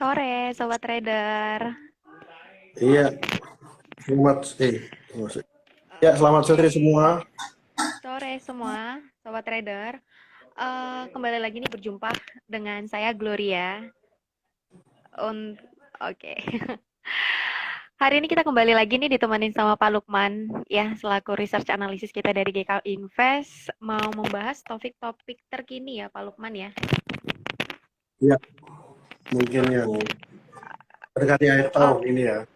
sore, Sobat Trader. Iya, selamat ya selamat sore Oke, semua. sore semua, Sobat Trader. Kembali lagi nih berjumpa dengan saya Gloria. Oke. Hari ini kita kembali lagi nih ditemenin sama Pak Lukman ya selaku research analisis kita dari GK Invest mau membahas topik-topik terkini ya Pak Lukman ya. Ya, mungkin yang mendekati akhir tahun Oke, ini ya.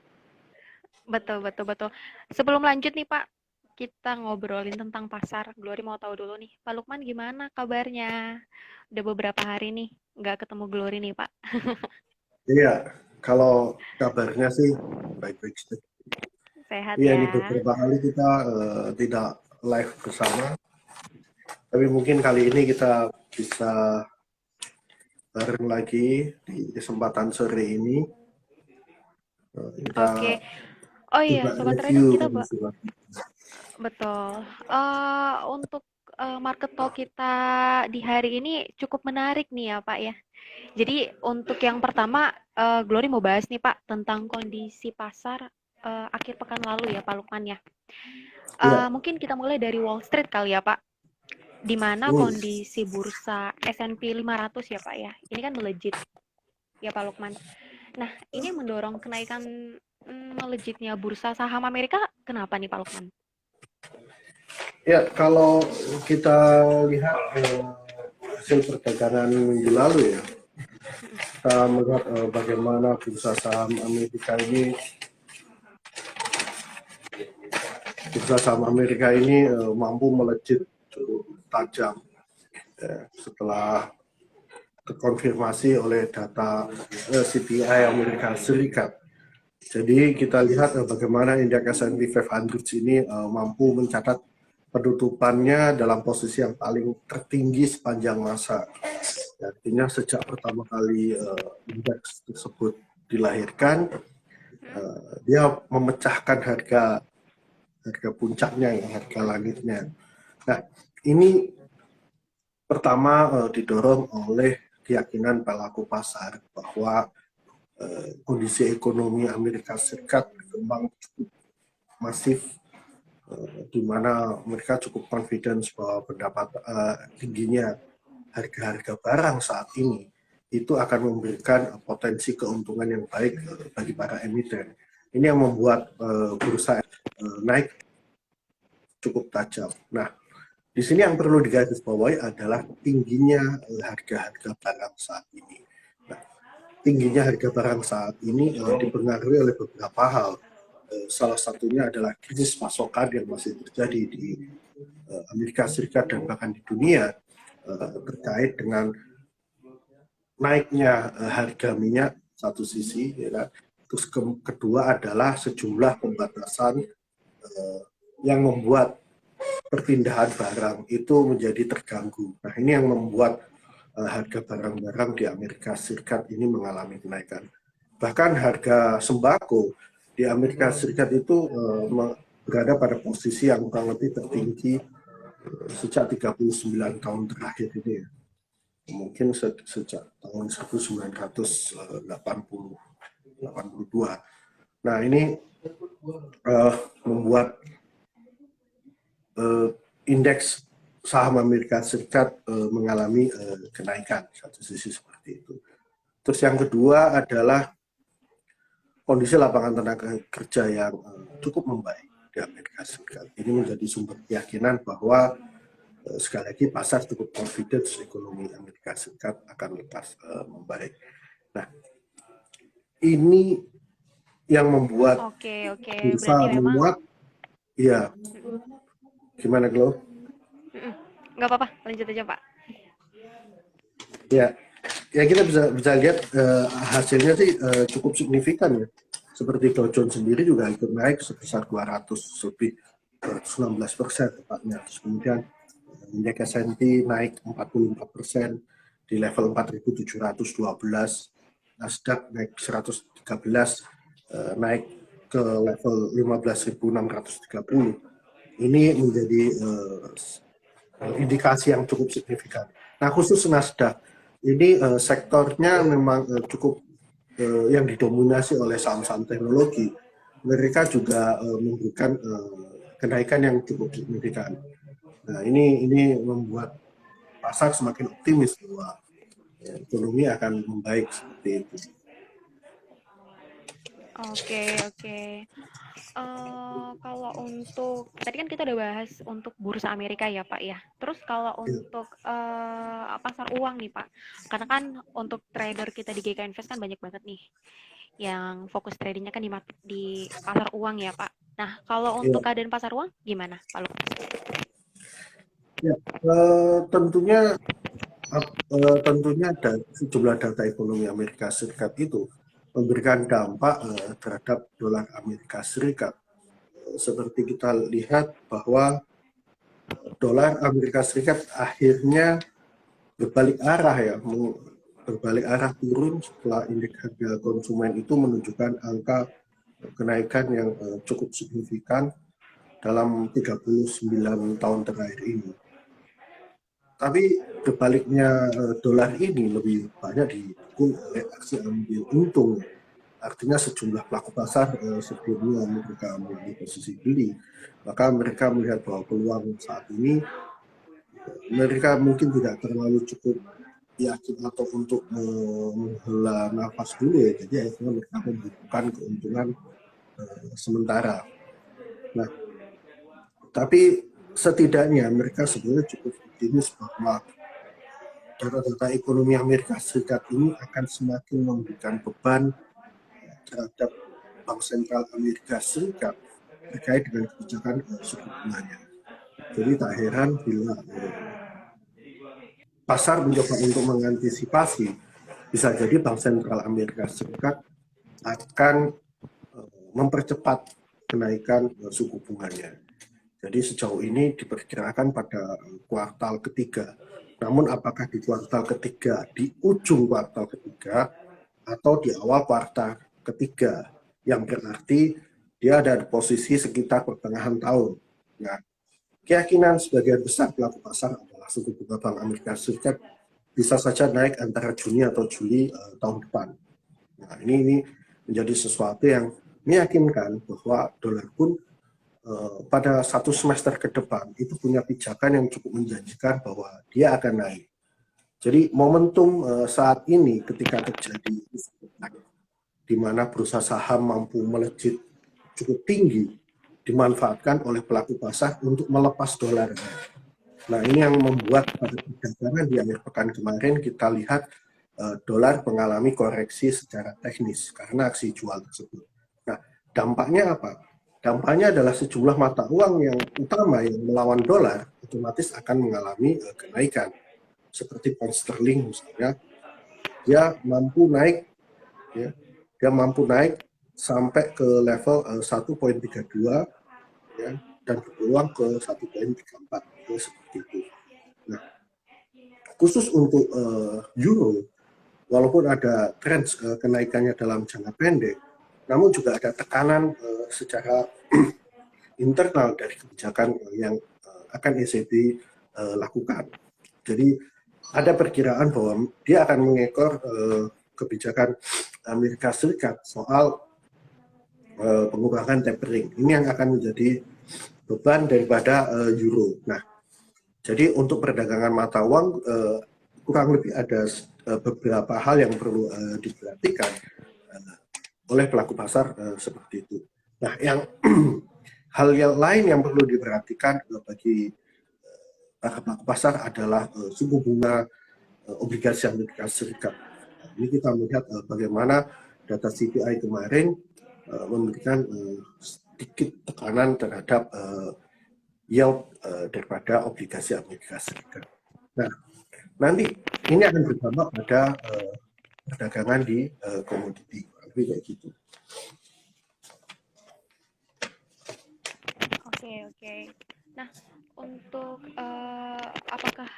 betul betul betul. Sebelum lanjut nih Pak, kita ngobrolin tentang pasar. Glory mau tahu dulu nih, Pak Lukman gimana kabarnya? Udah beberapa hari nih nggak ketemu Glory nih Pak. Iya, kalau kabarnya sih baik-baik saja. Sehat Iya, ini ya. beberapa kali kita tidak live bersama, tapi mungkin kali ini kita bisa bareng lagi di kesempatan sore ini. Kita Oke. Oh iya, coba Sobat Trader review kita kondisi market. betul. Untuk market talk kita di hari ini cukup menarik nih ya Pak ya. Jadi untuk yang pertama, Glory mau bahas nih Pak tentang kondisi pasar akhir pekan lalu ya Pak Lukman ya. Iya, Mungkin kita mulai dari Wall Street kali ya Pak. Di mana hmm, kondisi bursa S&P 500 ya Pak ya. Ini kan melejit ya Pak Lukman. Nah, ini mendorong kenaikan melejitnya bursa saham Amerika. Kenapa nih Pak Lukman? ya kalau kita lihat hasil perdagangan minggu lalu ya, kita melihat bagaimana bursa saham Amerika ini mampu melejit cukup tajam setelah terkonfirmasi oleh data CPI Amerika Serikat. Jadi kita lihat bagaimana indeks S&P 500 ini mampu mencatat penutupannya dalam posisi yang paling tertinggi sepanjang masa. Artinya sejak pertama kali indeks tersebut dilahirkan, dia memecahkan harga puncaknya, ya, harga langitnya. Nah, ini pertama didorong oleh keyakinan pelaku pasar bahwa kondisi ekonomi Amerika Serikat berkembang cukup masif, di mana mereka cukup confidence bahwa tingginya harga-harga barang saat ini itu akan memberikan potensi keuntungan yang baik bagi para emiten. Ini yang membuat bursa naik cukup tajam. Nah, di sini yang perlu digarisbawahi adalah tingginya harga-harga barang saat ini. Nah, tingginya harga barang saat ini dipengaruhi oleh beberapa hal. Salah satunya adalah krisis pasokan yang masih terjadi di Amerika Serikat dan bahkan di dunia terkait dengan naiknya harga minyak satu sisi, ya kan? Terus kedua adalah sejumlah pembatasan yang membuat perpindahan barang itu menjadi terganggu. Nah, ini yang membuat harga barang-barang di Amerika Serikat ini mengalami kenaikan. Bahkan harga sembako di Amerika Serikat itu berada pada posisi yang kurang lebih tertinggi sejak 39 tahun terakhir ini ya. Mungkin sejak tahun 1982. Nah, ini membuat indeks saham Amerika Serikat mengalami kenaikan satu sisi seperti itu. Terus yang kedua adalah kondisi lapangan tenaga kerja yang cukup membaik di Amerika Serikat. Ini menjadi sumber keyakinan bahwa sekali lagi pasar cukup confidence ekonomi Amerika Serikat akan lekas membaik. Nah, ini yang membuat Oke, oke. Berarti bursa memang menguat. Ya, gimana Glo? nggak apa-apa, lanjut aja Pak. Ya, ya kita bisa lihat hasilnya sih cukup signifikan ya. Seperti Dow Jones sendiri juga ikut naik sebesar 200 lebih 216% tepatnya. Terus kemudian indeks S&P naik 44% di level 4.712. Nasdaq naik 113, naik ke level 15.630. Ini menjadi indikasi yang cukup signifikan. Nah, khusus Nasdaq ini sektornya memang cukup yang didominasi oleh saham-saham teknologi, mereka juga memberikan kenaikan yang cukup signifikan. Nah, ini membuat pasar semakin optimis bahwa ekonomi akan membaik seperti itu. Oke, oke. Kalau untuk tadi kan kita udah bahas untuk bursa Amerika ya Pak ya. Terus kalau untuk pasar uang nih Pak, karena kan untuk trader kita di GK Invest kan banyak banget nih yang fokus tradingnya kan di pasar uang ya Pak. Nah kalau Ya, untuk keadaan pasar uang gimana Pak Lukman? ya. Tentunya tentunya sejumlah data ekonomi Amerika Serikat itu memberikan dampak terhadap dolar Amerika Serikat. Seperti kita lihat bahwa dolar Amerika Serikat akhirnya berbalik arah ya, berbalik arah turun setelah indeks harga konsumen itu menunjukkan angka kenaikan yang cukup signifikan dalam 39 tahun terakhir ini. Tapi berbaliknya dolar ini lebih banyak didukung oleh aksi ambil untung. Artinya sejumlah pelaku pasar sebelumnya mereka mengambil posisi beli, maka mereka melihat bahwa peluang saat ini mereka mungkin tidak terlalu cukup yakin atau untuk menghela nafas dulu ya. Jadi akhirnya mereka membutuhkan keuntungan sementara. Nah, tapi setidaknya mereka sebenarnya cukup optimis bahwa data-data ekonomi Amerika Serikat ini akan semakin memberikan beban terhadap Bank Sentral Amerika Serikat terkait dengan kebijakan suku bunganya. Jadi tak heran bila pasar mencoba untuk mengantisipasi, bisa jadi Bank Sentral Amerika Serikat akan mempercepat kenaikan suku bunganya. Jadi sejauh ini diperkirakan pada kuartal ketiga. Namun apakah di kuartal ketiga, di ujung kuartal ketiga, atau di awal kuartal ketiga, yang berarti dia ada di posisi sekitar pertengahan tahun. Nah, keyakinan sebagian besar pelaku pasar adalah suku bunga Bank Amerika Serikat bisa saja naik antara Juni atau Juli tahun depan. Nah, ini menjadi sesuatu yang meyakinkan bahwa dolar pun pada satu semester ke depan itu punya pijakan yang cukup menjanjikan bahwa dia akan naik. Jadi momentum saat ini ketika terjadi di mana bursa saham mampu melejit cukup tinggi dimanfaatkan oleh pelaku pasar untuk melepas dolar. Nah, ini yang membuat pada perdagangan di akhir pekan kemarin kita lihat dolar mengalami koreksi secara teknis karena aksi jual tersebut. Nah, dampaknya apa? Dampaknya adalah sejumlah mata uang yang utama yang melawan dolar otomatis akan mengalami kenaikan. Seperti pound sterling misalnya, dia mampu naik, ya, dia mampu naik sampai ke level 1,32 ya, dan berpeluang ke 1,34 seperti itu. Nah, khusus untuk euro, walaupun ada tren kenaikannya dalam jangka pendek, namun juga ada tekanan secara internal dari kebijakan yang akan ECB lakukan. Jadi ada perkiraan bahwa dia akan mengekor kebijakan Amerika Serikat soal pengurangan tapering. Ini yang akan menjadi beban daripada euro. Nah, jadi untuk perdagangan mata uang kurang lebih ada beberapa hal yang perlu diperhatikan oleh pelaku pasar seperti itu. Nah, yang hal yang lain yang perlu diperhatikan bagi para pelaku pasar adalah suku bunga obligasi Amerika Serikat. Ini kita melihat bagaimana data CPI kemarin memberikan sedikit tekanan terhadap yield daripada obligasi Amerika Serikat. Nah, nanti ini akan berdampak pada perdagangan di komoditi, kayak gitu. Oke, oke. Nah, untuk apakah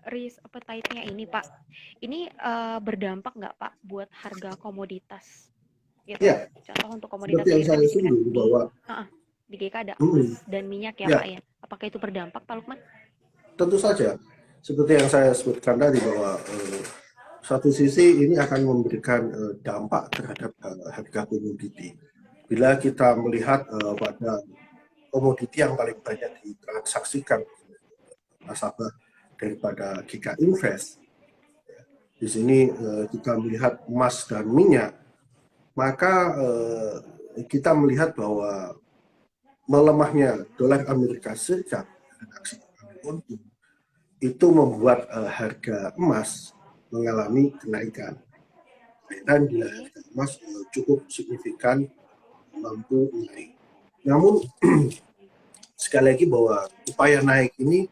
risk appetite-nya ini, Pak, ini berdampak nggak, Pak, buat harga komoditas gitu? Ya, Contoh untuk komoditas seperti yang ini kan saya di sini kan singgung bahwa di GK ada emas dan minyak ya, ya, Pak ya. Apakah itu berdampak, Pak Lukman? tentu saja seperti yang saya sebutkan tadi bahwa satu sisi ini akan memberikan dampak terhadap harga komoditi. Bila kita melihat pada komoditi yang paling banyak ditransaksikan nasabah daripada Giga Invest, di sini kita melihat emas dan minyak, maka kita melihat bahwa melemahnya dolar Amerika Serikat dan aksi ambil untung itu membuat harga emas mengalami kenaikan. Dan bila Oke. harga emas cukup signifikan mampu naik. Namun sekali lagi bahwa upaya naik ini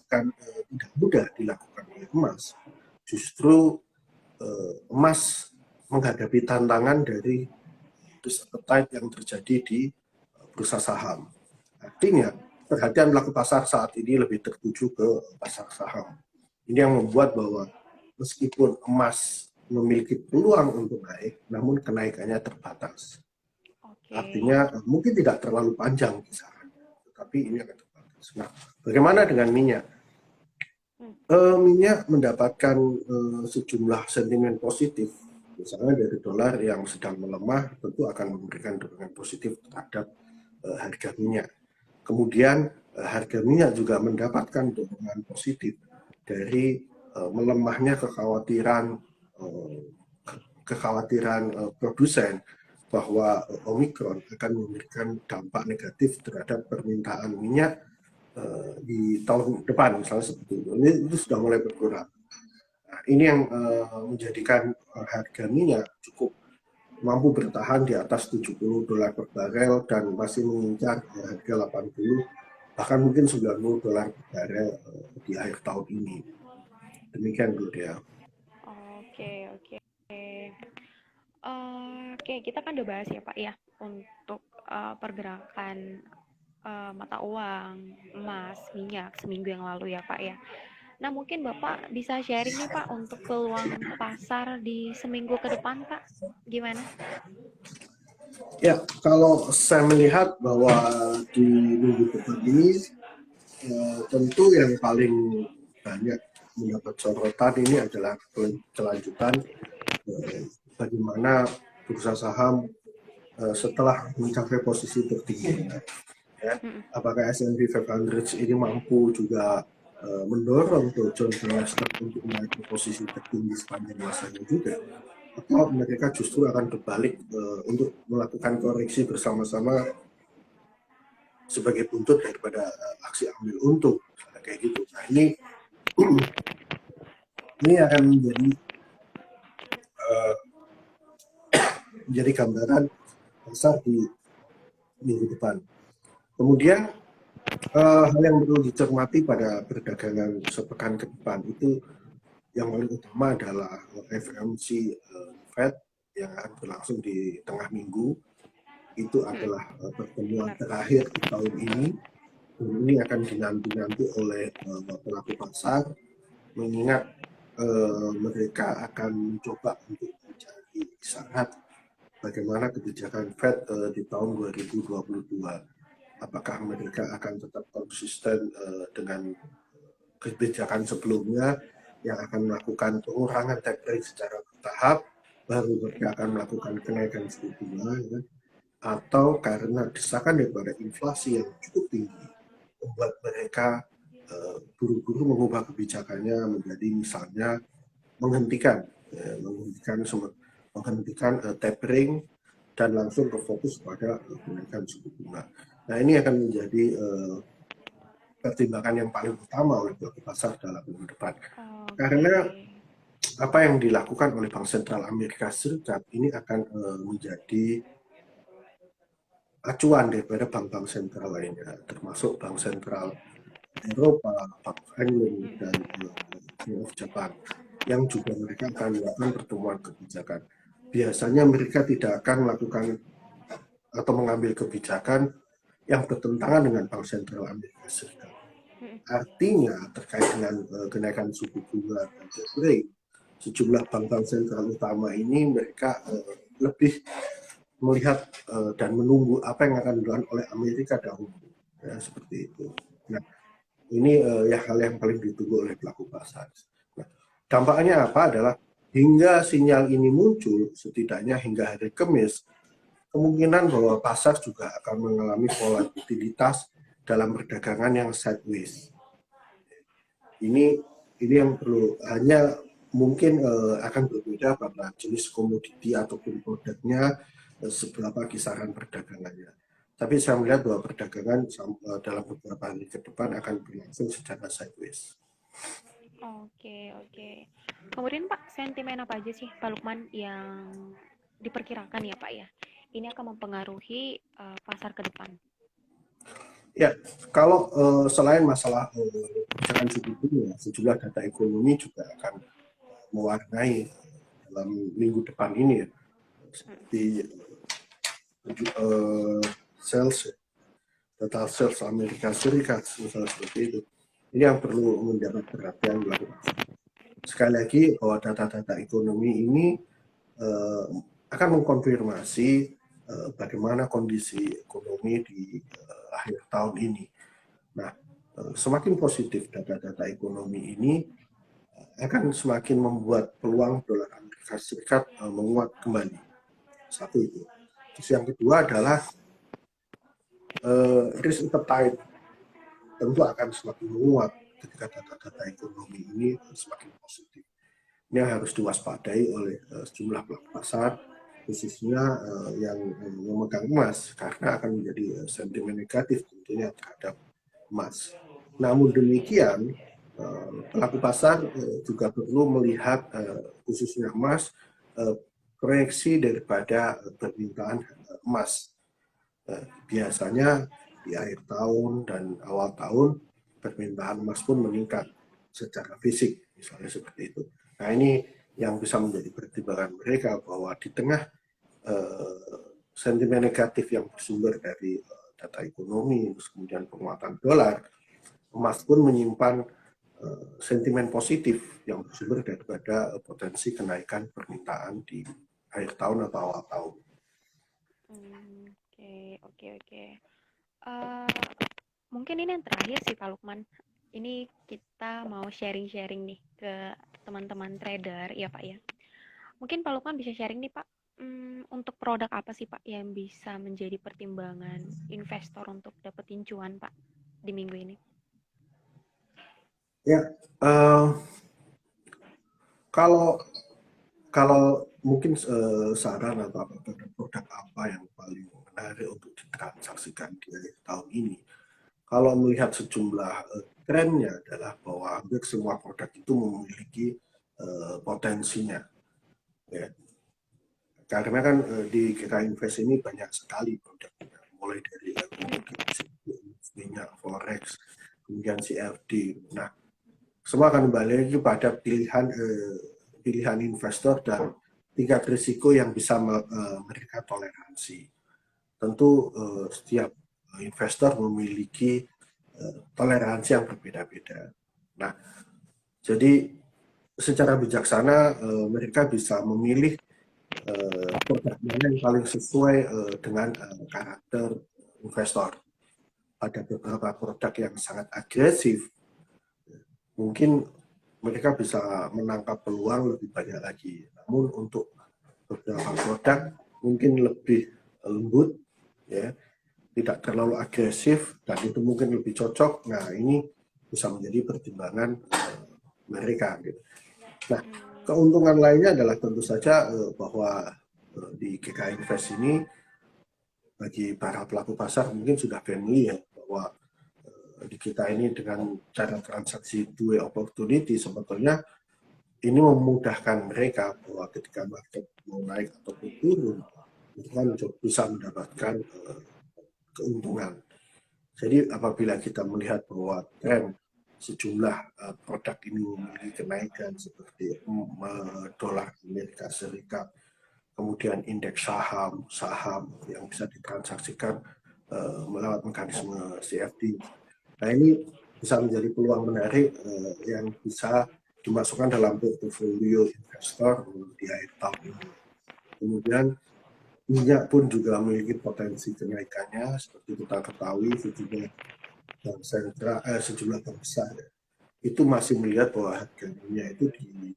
bukan tidak mudah dilakukan oleh emas. Justru emas menghadapi tantangan dari risk appetite yang terjadi di bursa saham. Artinya perhatian pelaku pasar saat ini lebih tertuju ke pasar saham. Ini yang membuat bahwa meskipun emas memiliki peluang untuk naik, namun kenaikannya terbatas. Oke. Artinya mungkin tidak terlalu panjang kisarannya, tetapi ini akan terbatas. Nah, bagaimana dengan minyak? Hmm. Minyak mendapatkan sejumlah sentimen positif, misalnya dari dolar yang sedang melemah, tentu akan memberikan dorongan positif terhadap harga minyak. Kemudian harga minyak juga mendapatkan dorongan positif dari melemahnya kekhawatiran produsen bahwa Omikron akan memberikan dampak negatif terhadap permintaan minyak di tahun depan, misalnya seperti itu. Ini itu sudah mulai berkurang. Nah, ini yang menjadikan harga minyak cukup mampu bertahan di atas 70 dolar per barel dan masih mengincar harga 80 bahkan mungkin 90 dolar per barel di akhir tahun ini. Demikian dulu dia. Oke, oke. Oke, kita kan udah bahas ya Pak ya untuk pergerakan mata uang, emas, minyak seminggu yang lalu ya Pak ya. Nah mungkin Bapak bisa sharing nih Pak untuk peluang pasar di seminggu ke depan Pak, gimana? Ya, kalau saya melihat bahwa di minggu depan ini tentu yang paling banyak mendapat sorotan ini adalah kelanjutan bagaimana bursa saham setelah mencapai posisi tertinggi. Ya, Mm-mm. apakah S&P 500 ini mampu juga mendorong Dow Jones dan Nasdaq untuk naik ke posisi tertinggi sepanjang masanya juga, atau mereka justru akan berbalik untuk melakukan koreksi bersama-sama sebagai buntut daripada aksi ambil untung, kayak gitu. Nah, ini akan menjadi gambaran besar di minggu depan. Kemudian hal yang perlu dicermati pada perdagangan sepekan ke depan itu yang paling utama adalah FMC Fed yang akan berlangsung di tengah minggu. Itu Mm-mm. adalah pertemuan Benar. terakhir di tahun ini. Dan ini akan dinanti-nanti oleh pelaku pasar, mengingat mereka akan mencoba untuk mencari isyarat bagaimana kebijakan Fed di tahun 2022. Apakah mereka akan tetap konsisten dengan kebijakan sebelumnya yang akan melakukan pengurangan tapering secara bertahap, baru mereka akan melakukan kenaikan suku bunga, ya, atau karena desakan daripada inflasi yang cukup tinggi membuat mereka buru-buru mengubah kebijakannya menjadi misalnya menghentikan tapering dan langsung berfokus pada kenaikan suku bunga. Nah, ini akan menjadi pertimbangan yang paling utama oleh pelaku pasar dalam minggu depan. Oke. Karena apa yang dilakukan oleh Bank Sentral Amerika Serikat ini akan menjadi acuan daripada bank-bank sentral lainnya, termasuk Bank Sentral Eropa, Bank of England, dan Bank of Japan, yang juga mereka akan melakukan pertemuan kebijakan. Biasanya mereka tidak akan melakukan atau mengambil kebijakan yang bertentangan dengan Bank Sentral Amerika Serikat. Mm-mm. Artinya terkait dengan kenaikan suku bunga dan rate, sejumlah bank-bank sentral utama ini mereka lebih melihat dan menunggu apa yang akan dilakukan oleh Amerika dahulu, ya, seperti itu. Nah, ini ya hal yang paling ditunggu oleh pelaku pasar. Nah, dampaknya apa adalah hingga sinyal ini muncul, setidaknya hingga hari Kamis, kemungkinan bahwa pasar juga akan mengalami volatilitas dalam perdagangan yang sideways. Ini yang perlu, hanya mungkin akan berbeda pada jenis komoditi ataupun produknya, seberapa kisaran perdagangannya. Tapi saya melihat bahwa perdagangan dalam beberapa hari ke depan akan berlangsung secara sideways. Oke, oke. Kemudian Pak, sentimen apa aja sih Pak Lukman yang diperkirakan ya Pak ya? Ini akan mempengaruhi pasar ke depan. Ya, kalau selain masalah kebijakan suku bunga, sejumlah data ekonomi juga akan mewarnai dalam minggu depan ini ya, seperti sales, total sales Amerika Serikat, misalnya seperti itu. Ini yang perlu mendapat perhatian belakang. Sekali lagi bahwa data-data ekonomi ini uh, akan mengkonfirmasi bagaimana kondisi ekonomi di akhir tahun ini. Nah, semakin positif data-data ekonomi ini akan semakin membuat peluang dolar Amerika Serikat menguat kembali. Satu itu. Terus yang kedua adalah risk appetite tentu akan semakin menguat ketika data-data ekonomi ini semakin positif. Ini harus diwaspadai oleh sejumlah pelaku pasar, khususnya yang memegang emas, karena akan menjadi sentimen negatif tentunya terhadap emas. Namun demikian, pelaku pasar juga perlu melihat khususnya emas, proyeksi daripada permintaan emas. Biasanya di akhir tahun dan awal tahun permintaan emas pun meningkat secara fisik, misalnya seperti itu. Nah, ini yang bisa menjadi pertimbangan mereka bahwa di tengah sentimen negatif yang bersumber dari data ekonomi, kemudian penguatan dolar, emas pun menyimpan sentimen positif yang bersumber daripada potensi kenaikan permintaan di akhir tahun atau awal tahun. Oke, oke, oke. Eh, Mungkin ini yang terakhir sih Pak Lukman. Ini kita mau sharing-sharing nih ke teman-teman trader ya Pak ya. Mungkin Pak Lukman bisa sharing nih Pak, untuk produk apa sih Pak yang bisa menjadi pertimbangan investor untuk dapetin cuan Pak di minggu ini? Ya, kalau kalau mungkin saran atau apa produk apa yang paling menarik untuk ditransaksikan di akhir tahun ini, kalau melihat sejumlah trennya adalah bahwa hampir semua produk itu memiliki potensinya, ya. Karena kan di GK Invest ini banyak sekali produknya, mulai dari komoditi, minyak, forex, kemudian CFD. Nah, semua akan kembali lagi pada pilihan investor dan tingkat risiko yang bisa mereka toleransi. Tentu setiap investor memiliki toleransi yang berbeda-beda. Nah, jadi secara bijaksana mereka bisa memilih produk mana yang paling sesuai dengan karakter investor. Ada beberapa produk yang sangat agresif, mungkin mereka bisa menangkap peluang lebih banyak lagi. Namun untuk beberapa produk mungkin lebih lembut, ya, tidak terlalu agresif, dan itu mungkin lebih cocok. Nah, ini bisa menjadi pertimbangan mereka. Gitu. Nah, keuntungan lainnya adalah tentu saja bahwa di GK Invest ini bagi para pelaku pasar mungkin sudah familiar bahwa di kita ini dengan cara transaksi two-way opportunity sebetulnya ini memudahkan mereka bahwa ketika market mau naik ataupun turun, itu kan bisa mendapatkan keuntungan. Jadi apabila kita melihat bahwa tren sejumlah produk ini memiliki kenaikan seperti dolar Amerika Serikat, kemudian indeks saham yang bisa ditransaksikan melalui mekanisme CFD. Nah, ini bisa menjadi peluang menarik yang bisa dimasukkan dalam portofolio investor di akhir tahun ini. Kemudian minyak pun juga memiliki potensi kenaikannya, seperti kita ketahui sejumlah bank sentral, sejumlah bank besar itu masih melihat bahwa harga minyak itu di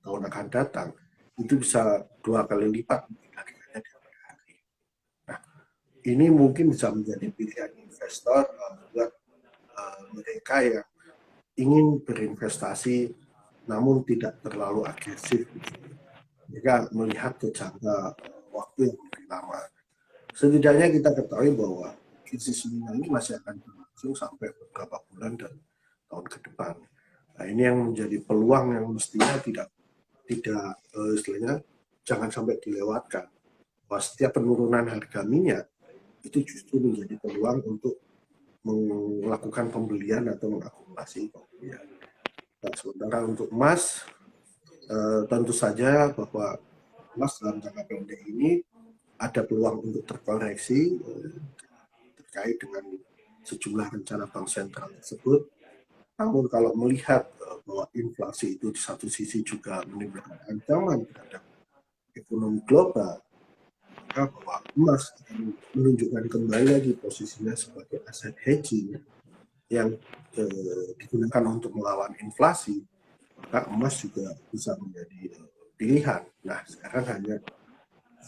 tahun akan datang itu bisa 2 kali lipat mungkin harganya daripada hari. Nah, ini mungkin bisa menjadi pilihan investor buat mereka yang ingin berinvestasi namun tidak terlalu agresif. Mereka melihat ke jangka waktu yang lebih lama. Setidaknya kita ketahui bahwa krisis minyak ini masih akan berlangsung sampai beberapa bulan dan tahun ke depan. Nah, ini yang menjadi peluang yang mestinya tidak istilahnya jangan sampai dilewatkan. Bahwa setiap penurunan harga minyak itu justru menjadi peluang untuk melakukan pembelian atau mengakumulasi pembelian. Nah, sementara untuk emas, tentu saja bahwa emas dalam jangka pendek ini ada peluang untuk terkoreksi terkait dengan sejumlah rencana bank sentral tersebut. Namun kalau melihat bahwa inflasi itu di satu sisi juga menimbulkan ancaman terhadap ekonomi global, maka bahwa emas akan menunjukkan kembali lagi posisinya sebagai aset hedging yang digunakan untuk melawan inflasi, maka emas juga bisa menjadi pilihan. Nah, sekarang hanya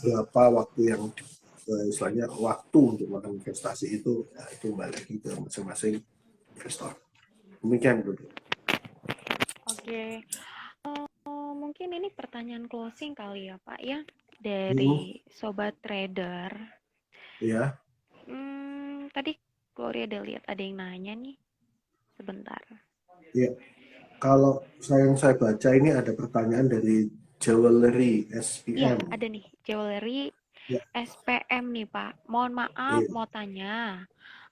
berapa waktu yang istilahnya waktu untuk melakukan investasi itu, nah, itu kembali lagi ke masing-masing investor. Demikian dulu. Oke. Mungkin ini pertanyaan closing kali ya Pak ya Hmm, dari Sobat Trader. ya, Tadi Gloria ada lihat ada yang nanya nih. Sebentar. ya. Kalau yang saya baca ini ada pertanyaan dari Jewelry Iya, SPM. ada nih. Jewelry Ya, SPM nih Pak. Mohon maaf, iya. mau tanya.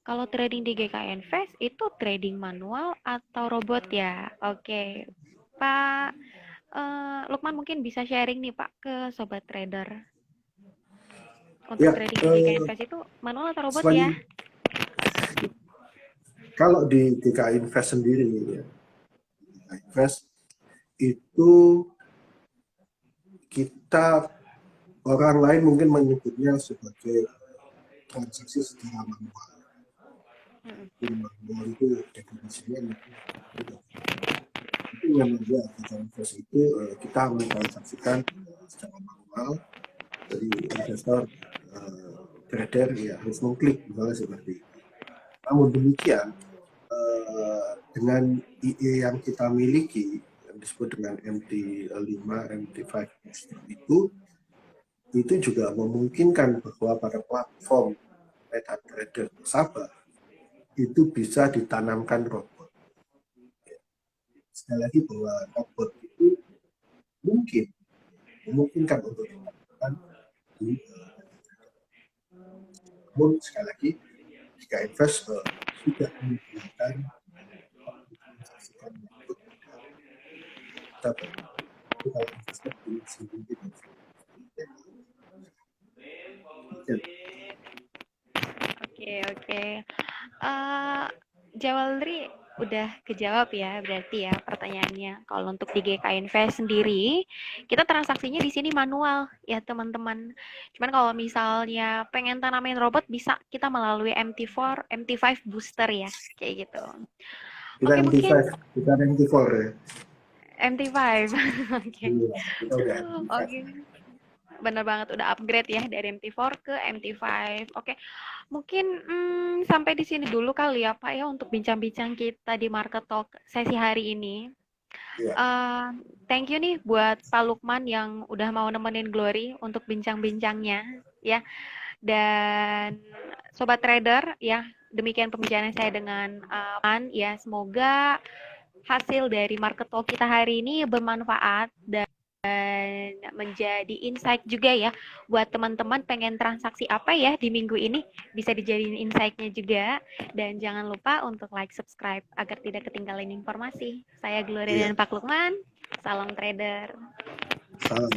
Kalau trading di GKN Fest itu trading manual atau robot ya? Oke. Pak Lukman mungkin bisa sharing nih Pak ke Sobat Trader. Untuk Ya, trading di GKN Fest itu manual atau robot ya? sebagai kalau di DKI Invest sendiri ya, DKI Invest itu kita orang lain mungkin menyebutnya sebagai transaksi secara manual. Mm-mm. Manual itu definisinya mungkin beda. Itu memang ya DKI Invest itu kita mentransaksikan secara manual. Jadi investor trader ya harus mengklik misalnya seperti itu. Namun demikian dengan IE yang kita miliki yang disebut dengan MT5, MT5 itu juga memungkinkan bahwa pada platform MetaTrader nasabah itu bisa ditanamkan robot. Sekali lagi bahwa robot itu mungkin memungkinkan untuk ditanamkan di namun sekali lagi jika invest tidak menyediakan transaksikan untuk kita kalau investor pilih sendiri dan Oke, oke. Eh, Jawalri udah kejawab ya berarti ya pertanyaannya. Kalau untuk di GK Invest sendiri, kita transaksinya di sini manual ya teman-teman. Cuman kalau misalnya pengen tanamin robot bisa kita melalui MT4, MT5 booster ya, kayak gitu. kita Oke, MT5 mungkin kita MT4 ya. MT5. Oke. Iya, kita udah MT5. Oke. Bener banget udah upgrade ya dari MT4 ke MT5. Oke, mungkin sampai di sini dulu kali ya Pak ya untuk bincang-bincang kita di Market Talk sesi hari ini. Iya, Uh, Thank you nih buat Pak Lukman yang udah mau nemenin Glory untuk bincang-bincangnya ya. Dan Sobat Trader ya, demikian pembicaraan saya dengan Pan ya. Semoga hasil dari Market Talk kita hari ini bermanfaat dan menjadi insight juga ya buat teman-teman pengen transaksi apa ya di minggu ini bisa dijadiin insight-nya juga dan jangan lupa untuk like subscribe agar tidak ketinggalan informasi. Saya Gloria iya. dan Pak Lukman, salam trader. Salam.